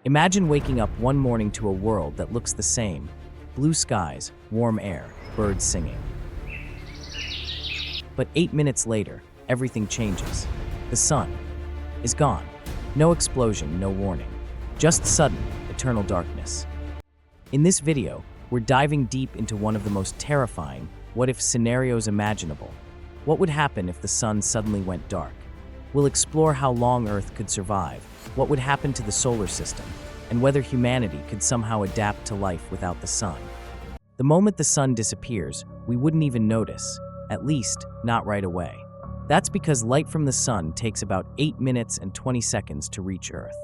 Imagine waking up one morning to a world that looks the same. Blue skies, warm air, birds singing. But 8 minutes later, everything changes. The sun is gone. No explosion, no warning. Just sudden, eternal darkness. In this video, we're diving deep into one of the most terrifying what-if scenarios imaginable. What would happen if the sun suddenly went dark? We'll explore how long Earth could survive, what would happen to the solar system, and whether humanity could somehow adapt to life without the sun. The moment the sun disappears, we wouldn't even notice, at least not right away. That's because light from the sun takes about 8 minutes and 20 seconds to reach Earth.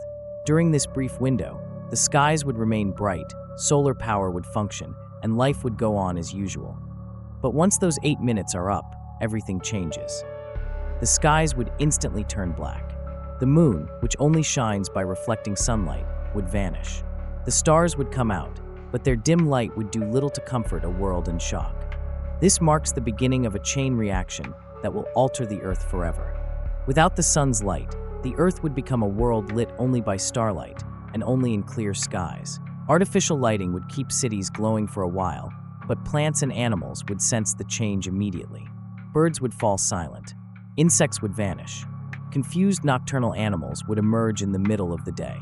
During this brief window, the skies would remain bright, solar power would function, and life would go on as usual. But once those 8 minutes are up, everything changes. The skies would instantly turn black. The moon, which only shines by reflecting sunlight, would vanish. The stars would come out, but their dim light would do little to comfort a world in shock. This marks the beginning of a chain reaction that will alter the Earth forever. Without the sun's light, the Earth would become a world lit only by starlight and only in clear skies. Artificial lighting would keep cities glowing for a while, but plants and animals would sense the change immediately. Birds would fall silent. Insects would vanish. Confused nocturnal animals would emerge in the middle of the day.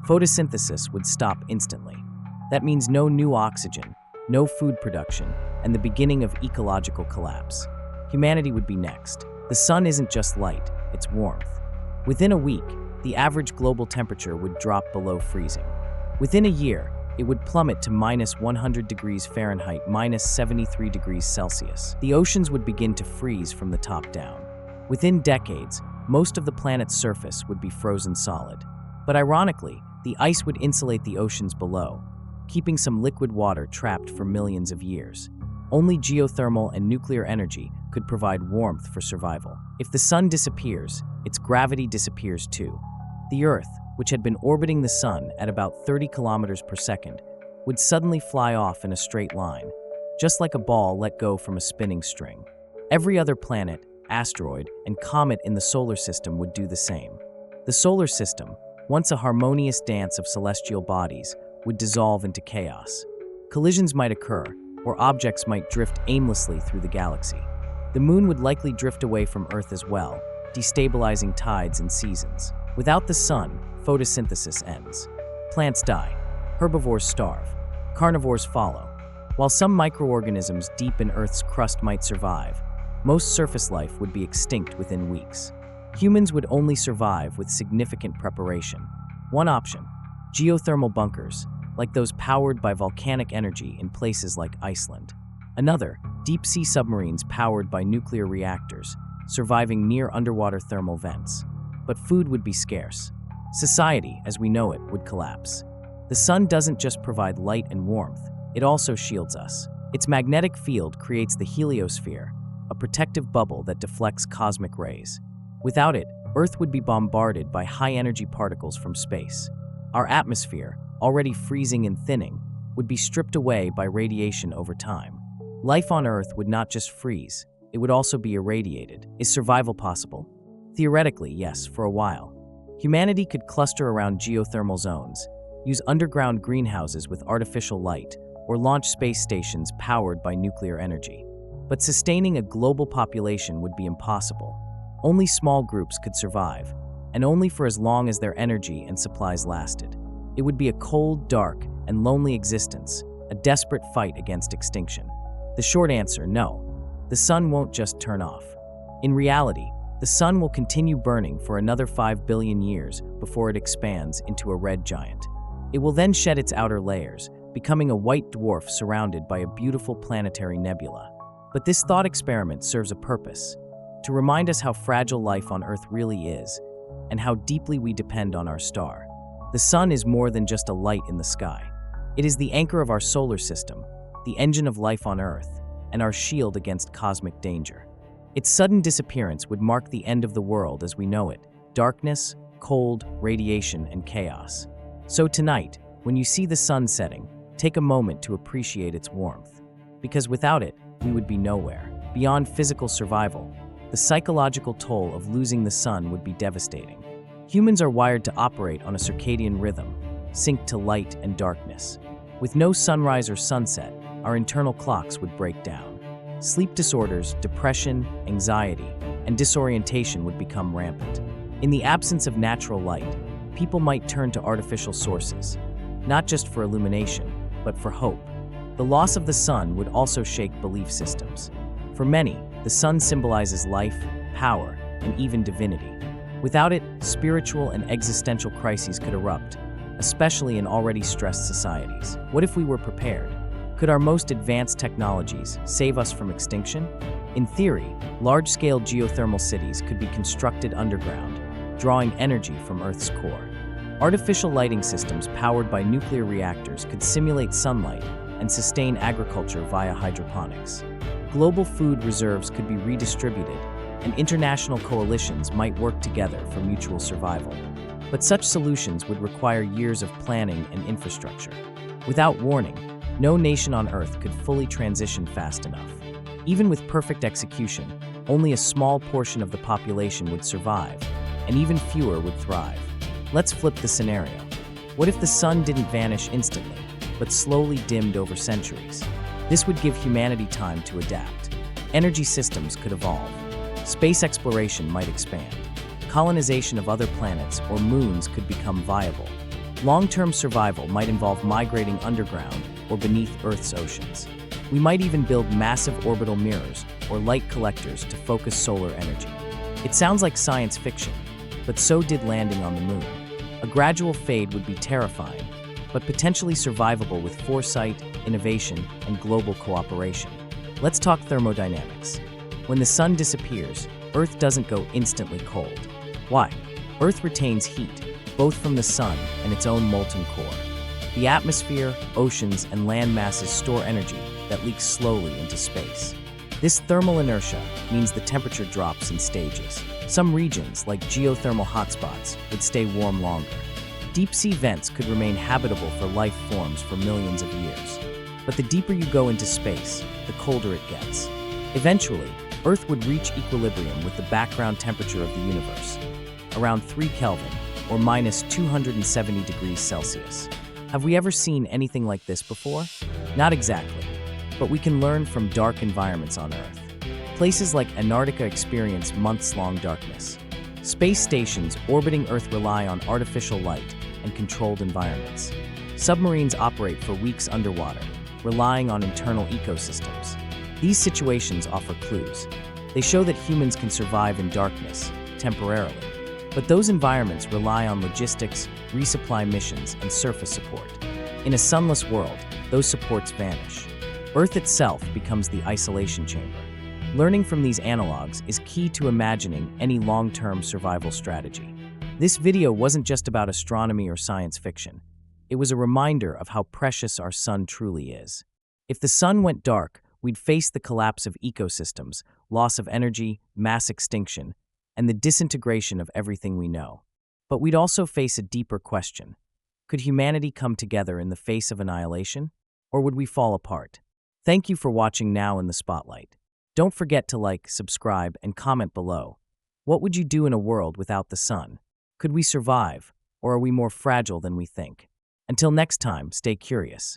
Photosynthesis would stop instantly. That means no new oxygen, no food production, and the beginning of ecological collapse. Humanity would be next. The sun isn't just light, it's warmth. Within a week, the average global temperature would drop below freezing. Within a year, it would plummet to minus 100 degrees Fahrenheit, minus 73 degrees Celsius. The oceans would begin to freeze from the top down. Within decades, most of the planet's surface would be frozen solid. But ironically, the ice would insulate the oceans below, keeping some liquid water trapped for millions of years. Only geothermal and nuclear energy could provide warmth for survival. If the sun disappears, its gravity disappears too. The Earth, which had been orbiting the sun at about 30 kilometers per second, would suddenly fly off in a straight line, just like a ball let go from a spinning string. Every other planet, asteroid, and comet in the solar system would do the same. The solar system, once a harmonious dance of celestial bodies, would dissolve into chaos. Collisions might occur, or objects might drift aimlessly through the galaxy. The moon would likely drift away from Earth as well, destabilizing tides and seasons. Without the sun, photosynthesis ends. Plants die. Herbivores starve. Carnivores follow. While some microorganisms deep in Earth's crust might survive, most surface life would be extinct within weeks. Humans would only survive with significant preparation. One option: geothermal bunkers, like those powered by volcanic energy in places like Iceland. Another, deep-sea submarines powered by nuclear reactors, surviving near underwater thermal vents. But food would be scarce. Society, as we know it, would collapse. The sun doesn't just provide light and warmth, it also shields us. Its magnetic field creates the heliosphere, a protective bubble that deflects cosmic rays. Without it, Earth would be bombarded by high-energy particles from space. Our atmosphere, already freezing and thinning, would be stripped away by radiation over time. Life on Earth would not just freeze, it would also be irradiated. Is survival possible? Theoretically, yes, for a while. Humanity could cluster around geothermal zones, use underground greenhouses with artificial light, or launch space stations powered by nuclear energy. But sustaining a global population would be impossible. Only small groups could survive, and only for as long as their energy and supplies lasted. It would be a cold, dark, and lonely existence, a desperate fight against extinction. The short answer: no. The sun won't just turn off. In reality, the sun will continue burning for another 5 billion years before it expands into a red giant. It will then shed its outer layers, becoming a white dwarf surrounded by a beautiful planetary nebula. But this thought experiment serves a purpose: to remind us how fragile life on Earth really is, and how deeply we depend on our star. The sun is more than just a light in the sky. It is the anchor of our solar system, the engine of life on Earth, and our shield against cosmic danger. Its sudden disappearance would mark the end of the world as we know it: darkness, cold, radiation, and chaos. So tonight, when you see the sun setting, take a moment to appreciate its warmth. Because without it, we would be nowhere. Beyond physical survival, the psychological toll of losing the sun would be devastating. Humans are wired to operate on a circadian rhythm, sink to light and darkness. With no sunrise or sunset, our internal clocks would break down. Sleep disorders, depression, anxiety, and disorientation would become rampant. In the absence of natural light, people might turn to artificial sources, not just for illumination, but for hope. The loss of the sun would also shake belief systems. For many, the sun symbolizes life, power, and even divinity. Without it, spiritual and existential crises could erupt, especially in already stressed societies. What if we were prepared? Could our most advanced technologies save us from extinction? In theory, large-scale geothermal cities could be constructed underground, drawing energy from Earth's core. Artificial lighting systems powered by nuclear reactors could simulate sunlight and sustain agriculture via hydroponics. Global food reserves could be redistributed, and international coalitions might work together for mutual survival. But such solutions would require years of planning and infrastructure. Without warning, no nation on Earth could fully transition fast enough. Even with perfect execution, only a small portion of the population would survive, and even fewer would thrive. Let's flip the scenario. What if the sun didn't vanish instantly, but slowly dimmed over centuries? This would give humanity time to adapt. Energy systems could evolve. Space exploration might expand. Colonization of other planets or moons could become viable. Long-term survival might involve migrating underground or beneath Earth's oceans. We might even build massive orbital mirrors or light collectors to focus solar energy. It sounds like science fiction, but so did landing on the moon. A gradual fade would be terrifying, but potentially survivable with foresight, innovation, and global cooperation. Let's talk thermodynamics. When the sun disappears, Earth doesn't go instantly cold. Why? Earth retains heat, both from the sun and its own molten core. The atmosphere, oceans, and land masses store energy that leaks slowly into space. This thermal inertia means the temperature drops in stages. Some regions, like geothermal hotspots, would stay warm longer. Deep-sea vents could remain habitable for life forms for millions of years. But the deeper you go into space, the colder it gets. Eventually, Earth would reach equilibrium with the background temperature of the universe, around 3 Kelvin, or minus 270 degrees Celsius. Have we ever seen anything like this before? Not exactly, but we can learn from dark environments on Earth. Places like Antarctica experience months-long darkness. Space stations orbiting Earth rely on artificial light and controlled environments. Submarines operate for weeks underwater, relying on internal ecosystems. These situations offer clues. They show that humans can survive in darkness, temporarily. But those environments rely on logistics, resupply missions, and surface support. In a sunless world, those supports vanish. Earth itself becomes the isolation chamber. Learning from these analogs is key to imagining any long-term survival strategy. This video wasn't just about astronomy or science fiction. It was a reminder of how precious our sun truly is. If the sun went dark, we'd face the collapse of ecosystems, loss of energy, mass extinction, and the disintegration of everything we know. But we'd also face a deeper question. Could humanity come together in the face of annihilation? Or would we fall apart? Thank you for watching Now in the Spotlight. Don't forget to like, subscribe, and comment below. What would you do in a world without the sun? Could we survive, or are we more fragile than we think? Until next time, stay curious.